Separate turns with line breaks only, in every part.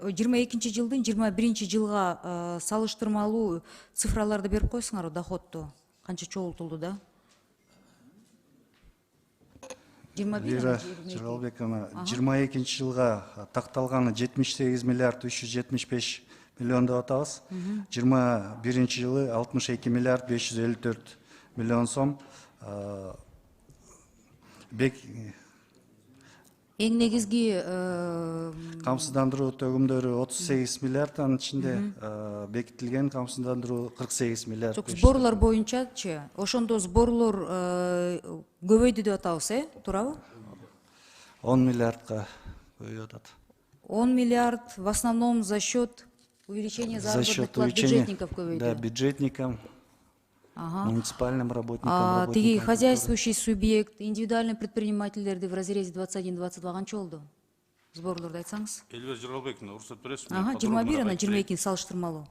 22 жылдын 21 жылга салыштырмалуу цифраларды берип койсуңар, доходду канча чогултулду да? 21
Лира Жыргалбековна, 22 жылга такталганы 78 миллиард 375 миллион деп атабыз. 21 жылы 62 миллиард 554 миллион сом.
Эң негизги
Камсыздандыруу төгүмдөрү 38 миллиард, анын ичинде бекитилген камсыздандыруу 48 миллиард.
Жок, сборлор боюнчачы, ошондо сборлор көбөйдү деп атабыз, туурабы?
10 миллиардка көбөйүп атат.
10 миллиард в основном за счет увеличения заработных плат бюджетников көбөйдү.
Да, бюджетникам, муниципальным работникам.
Тиги хозяйствующий субъект, индивидуальный предпринимательдерди в разрезе 21-22 канча болду? Сборлорду айтсаңыз.
Элбек Жыргалбековна, уруксат бересизби?
21 анан 22 салыштырмалуу.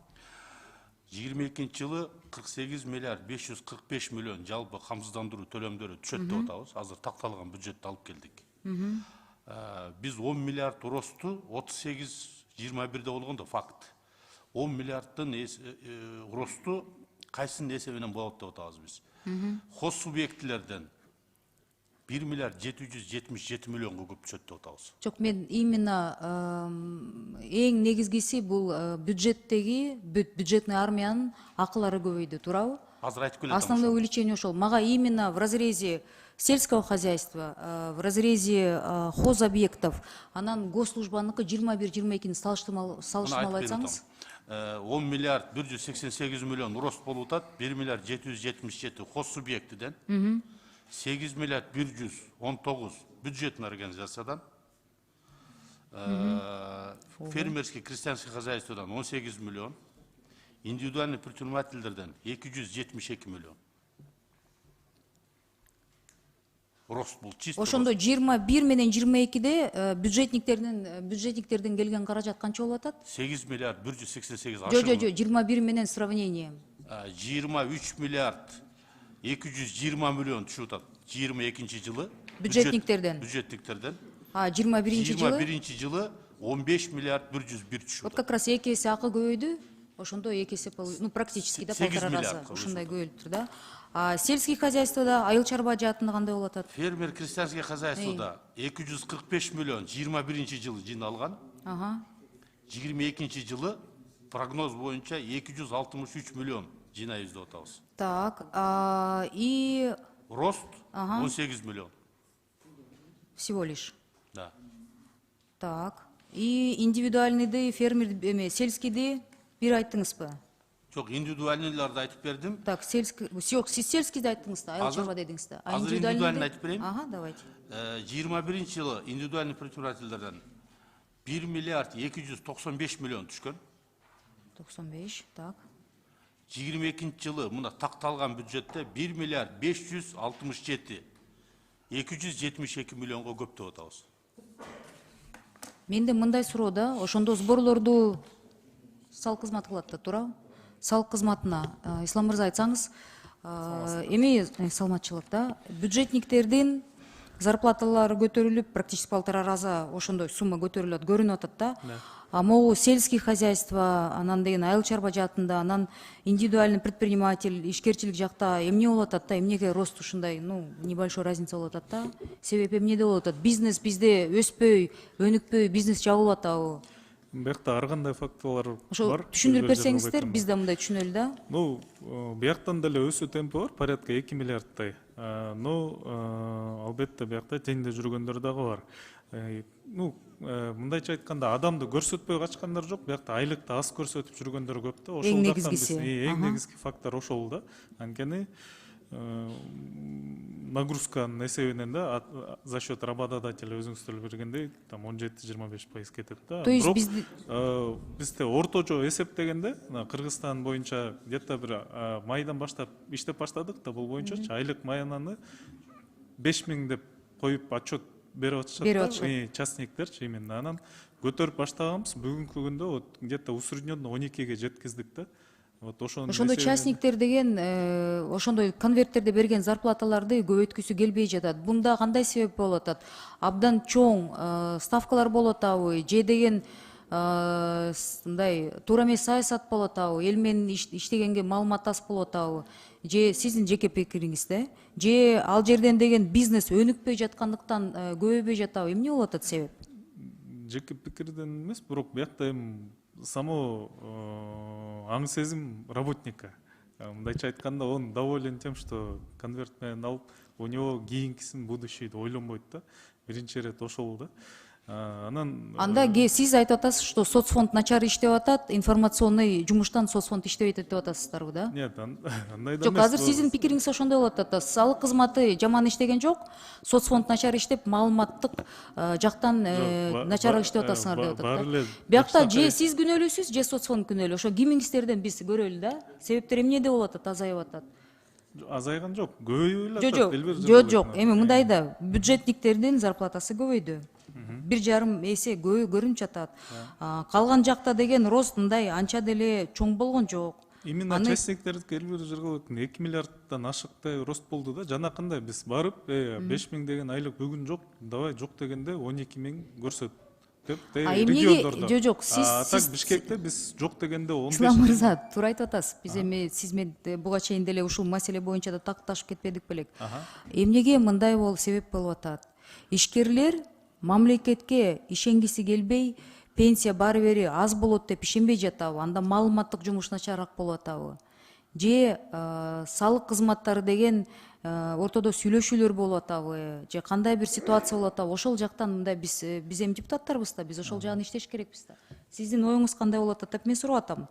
22 жылы 48 миллиард 545 миллион жалпы камсыздандыруу төлөмдөрү түшөт деп атабыз. Азыр такталган бюджетти алып келдик. Биз 10 миллиард росту 38-21 болгондо факт. 10 миллиардтын росту кайсынын эсебинен болот деп атабыз биз. Хоз субъектилерден 1 миллиард 777 миллионго көп түшөт деп атабыз.
Жок, мен именно эң негизгиси бул бюджеттеги бюджетный армиянын акылары көбөйдү, туурабы?
Азыр айтып келатам.
Основное увеличение ошол. Мага именно в разрезе сельского хозяйства, в разрезе хозобъектов, анан госслужбаныкы 21-22 салыштырмалуу айтсаңыз.
10 миллиард 188 миллион рост болуп атат, 1 миллиард 777 хоз субъектиден, 8 миллиард 119 бюджетный организациядан, фермерский крестьянский хозяйстводан 18 миллион, индивидуальный предпринимательдерден 272 миллион. Рост бул чисто.
Ошондо 21 менен 22де бюджетниктерден келген каражат канча болуп атат?
8 миллиард 188
ашыгы. Жок, 21 менен сравнение.
23 миллиард 220 миллион түшүп атат 22 жылы
бюджетниктерден.
21 жылы 15 миллиард 101 түшүп атат.
Вот как раз эки эсе акы көбөйдү. Ошондо эки эсе, ну практически да полтора раза ушундай көбөйүптүр да. А сельский хозяйствода айыл чарба жаатында кандай болуп атат?
Фермер крестьянский хозяйствода 245 миллион 21 жылы жыйналган. 22 жылы прогноз боюнча 263 миллион жыйнайбыз деп атабыз.
Так, и
рост 18 миллион.
Всего лишь.
Да.
Так, и индивидуальныйды, фермер, сельскийди бир айттыңызбы?
Жок, индивидуальныйларды айтып бердим.
Так, сельский, сиз сельскийди айттыңыз да, айыл чарба дедиңиз да.
Азыр индивидуальный айтып берейин.
Давайте.
21 жылы индивидуальный предпринимательдерден 1 миллиард 295 миллион түшкөн.
95, так.
22 жылы мына такталган бюджетте 1 миллиард 567 272 миллионго көп деп атабыз.
Менде мындай суроо да, ошондо сборлорду сал кызмат кылат да, туурабы? Сал кызматына, Ислам мырза айтсаңыз, эми саламатчылык да, бюджетниктердин зарплаталары көтөрүлүп, практически полтора раза ошондой сумма көтөрүлөт, көрүнүп атат да. А могу сельский хозяйство, анан деген айыл чарба жаатында, анан индивидуальный предприниматель, ишкерчилик жакта эмне болуп атат да, эмнеге рост ушундай, ну, небольшой разница болуп атат да. Себеби эмнеде болуп атат? Бизнес бизде өспөй, өнүкпөй, бизнес жабылып атабы?
Биякта ар кандай факторлор бар.
Ошо түшүндүрүп берсеңиздер, биз да мындай түшүнөлү да.
Ну, бияктан деле өсүү темпи бар, порядка 2 миллиардтай. Но албетте биякта теңде жүргөндөр дагы бар. Ну, мындайча айтканда, адамды көрсөтпөй качкандар жок, биякта айлыкты аз көрсөтүп жүргөндөр көп да.
Эң негизгиси.
Эң негизги фактор ошол да. Анткени нагрузканын эсебинен да за счет работодателя өзүңүздөр бергендей там 17-25% кетет да.
То есть
бизде орточо эсептегенде Кыргызстан боюнча где-то бир майдан баштап иштеп баштадык да, бул боюнча айлык маянаны 5000 деп коюп отчет берип атышат да, частниктерчи именно. Анан көтөрүп баштаганбыз, бүгүнкү күндө где-то усредненно 12ге жеткиздик да.
Ошондо частниктер деген ошондой конверттерде берген зарплаталарды көбөйткүсү келбей жатат. Бунда кандай себеп болуп атат? Абдан чоң ставкалар болуп атабы? Же деген мындай туура эмес саясат болуп атабы, эл менен иштегенге маалымат аз болуп атабы, же сиздин жеке пикириңизде, же ал жерден деген бизнес өнүкпөй жаткандыктан көбөйбөй жатабы, эмне болуп атат себеп?
Жеке пикирден эмес, бирок биякта эми само аң сезим работника. Мындайча айтканда, он доволен тем, что конверт менен алып, у него кийинкисин будущийди ойлонбойт да. Биринчи ирет ошол да. Анан
Анда сиз айтып атасыз, что соцфонд начар иштеп атат, информационный жумуштан соцфонд иштебей атат деп атасыздарбы да?
нет, андай да
Жок,
эмес.
азыр сиздин пикириңиз ошондой болуп атат. Салык кызматы жаман иштеген жок, соцфонд начар иштеп, маалыматтык жактан начар иштеп атасыңар деп атат да. Биякта же сиз күнөөлүүсүз, же соцфонд күнөөлүү. Ошо кимиңиздерден биз көрөлү да. Себептери эмнеде болуп атат, азайып атат?
Азайган жок, көбөйүп эле
Жок,
атат.
жок, жок. Эми мындай да, бюджетниктердин зарплатасы көбөйдү. 1,5 эсе көрүнүп жатат. Калган жакта деген рост мындай анча деле чоң болгон жок.
Именно частниктердики Эльвира Жыргалбековна 2 миллиардтан ашыктай рост болду да. Жанакындай биз барып 5 миң деген айлык бүгүн жок, давай жок дегенде 12 миң көрсөт деп региондордо.
Жок, сиз
так Бишкекте биз жок дегенде 15.
Ислам мырза, туура айтып атасыз. Биз эми сиз менен буга чейин деле ушул маселе боюнча да такташып кетпедик белек. Эмнеге мындай себеп болуп атат? Ишкерлер мамлекетке ишенгиси келбей, пенсия баары бери аз болот деп ишенбей жатабы, анда маалыматтык жумуш начараак болуп атабы. Же салык кызматтары деген ортодо сүйлөшүүлөр болуп атабы, же кандай бир ситуация болуп атабы, ошол жактан мындай биз эми депутаттарбыз да, биз ошол жагын иштеш керекпиз да. Сиздин оюңуз кандай болуп атат деп мен сурап атам.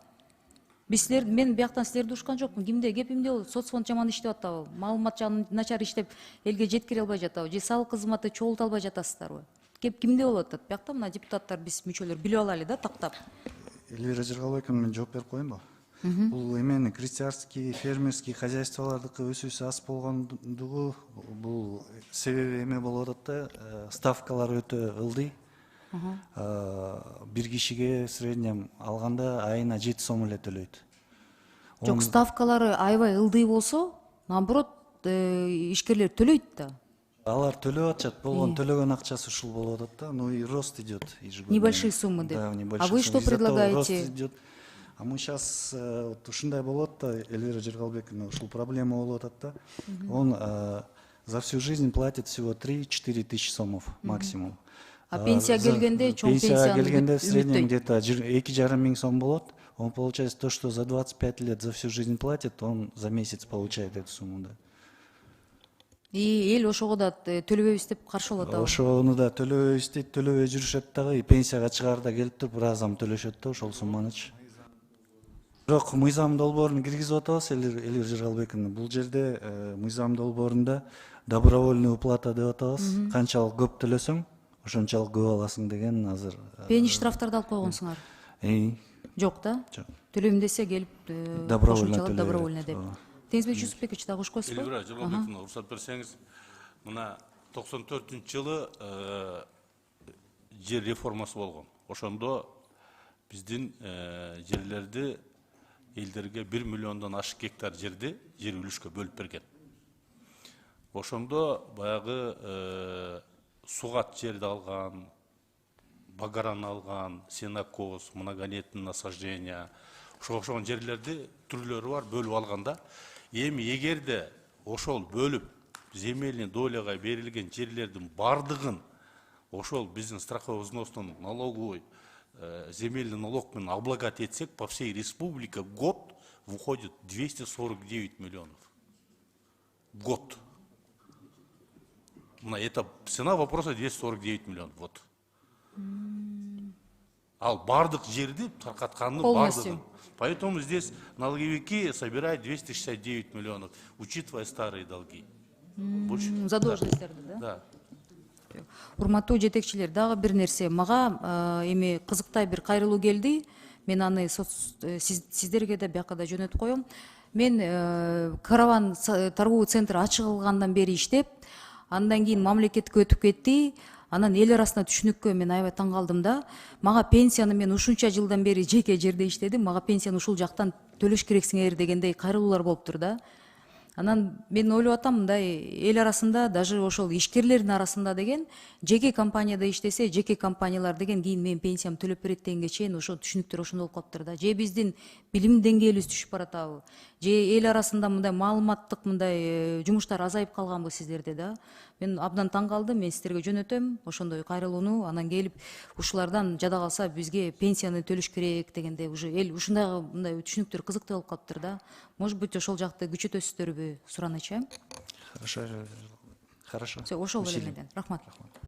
Мен бияктан силерди ушкан жокмун. Кимде кеп эмне болот? Соцфонд жаман иштеп атабы? Маалымат жагын начар иштеп, элге жеткире албай жатабы? Же салык кызматы чогулта албай жатасыздарбы? Кеп кимде болуп атат? Биякта мына депутаттар биз мүчөлөр билип алайлы да, тактап.
Эльвира Жыргалбековна, мен жооп берип коеюнбу? Бул эмени крестьянский, фермерский хозяйстволордуку өсүүсү аз болгондугу, бул себеби эме болуп атат да, ставкалар өтө ылдый. Бир кишиге среднем алганда айына 7 сом эле төлөйт.
Жок, ставкалары аябай ылдый болсо, наоборот, ишкерлер төлөйт да.
Алар төлөп атышат, болгон төлөгөн акчасы ушул болуп атат да, ну и рост идет ежегодно.
Небольшие суммы, да.
Да, небольшие.
А вы что
Из-за того
предлагаете?
рост идет. А мы сейчас вот ушундай болот да, Эльвира Жыргалбековна, ушул проблема болуп атат да. Он за всю жизнь платит всего 3-4 тысячи сомов максимум.
А пенсия келгенде, чоң
пенсия келгенде в
пенсияны
среднем где-то 2,5 миң сом болот. Он получается то, что за 25 лет за всю жизнь платит, он за месяц получает эту сумму, да.
И эл ошого да төлөбөйбүз деп каршы болот атабы.
Ошону да төлөбөйбүз дейт, төлөбөй жүрүшөт дагы, пенсияга чыгаарда келип туруп бир азам төлөшөт да ошол сумманычы. Бирок мыйзам долбоорун киргизип атабыз, Эльвира Жыргалбековна. Бул жерде мыйзам долбоорунда добровольный уплата деп атабыз. Канчалык көп төлөсөң, ошончалык көп аласың деген азыр.
Пени штрафтарды алып койгонсуңар. Жок да?
Жок.
Төлөйм десе келип добровольно деп. Теңизбек Жусупбекович дагы кошкойсузбу?
Эльвира Жыргалбековна, уруксат берсеңиз, мына 94-жылы жер реформасы болгон. Ошондо биздин жерлерди элдерге 1 миллиондон ашык гектар жерди жер үлүшкө бөлүп берген. Ошондо баягы сугат жерди алган, багаран алган, сенокос, многолетные насаждения, ошол жерлерди түрлөрү бар бөлүп алганда, эми эгерде ошол бөлүп земельный доляга берилген жерлердин бардыгын ошол биздин страховой взностун налоговой земельный налог менен облагать етсек, по всей республике год выходит 249 миллионов. Год. Это цена вопроса 249 миллионов. Вот. Ал бардык жерди таркатканды бардыгын. Поэтому здесь налоговики собирают 269 миллионов, учитывая старые долги.
Задолженностерди, да?
Да.
Урматтуу жетекчилер, дагы бир нерсе, мага эми кызыктай бир кайрылуу келди. Мен аны сиздерге да бияка да жөнөтүп коем. Мен караван торговый центр ачылгандан бери иштеп, андан кийин мамлекетке өтүп кетти. Анан эл арасында түшүнүккө мен аябай таң калдым да. Мага пенсияны мен ушунча жылдан бери жеке жерде иштедим. Мага пенсияны ушул жактан төлөш керексиңер дегендей кайрылуулар болуптур да. Анан мен ойлоп атам, мындай эл арасында, даже ошол ишкерлердин арасында деген, жеке компанияда иштесе, жеке компаниялар деген кийин менин пенсиям төлөп берет дегенге чейин ошо түшүнүктөр ошондой болуп калыптыр да. Же биздин билим деңгээлибиз түшүп баратабы, же эл арасында мындай маалыматтык мындай жумуштар азайып калганбы сиздерде да. Мен абдан таң калдым, мен сиздерге жөнөтөм ошондой кайрылууну, анан келип ушулардан жада калса бизге пенсияны төлөш керек дегенде уже эл ушундай мындай түшүнүктөр кызыктуу болуп калыптыр да. Может быть, ошол жакты күчөтөсүздөрбү суранычы, э?
Хорошо.
Ошол эле менден. Рахмат.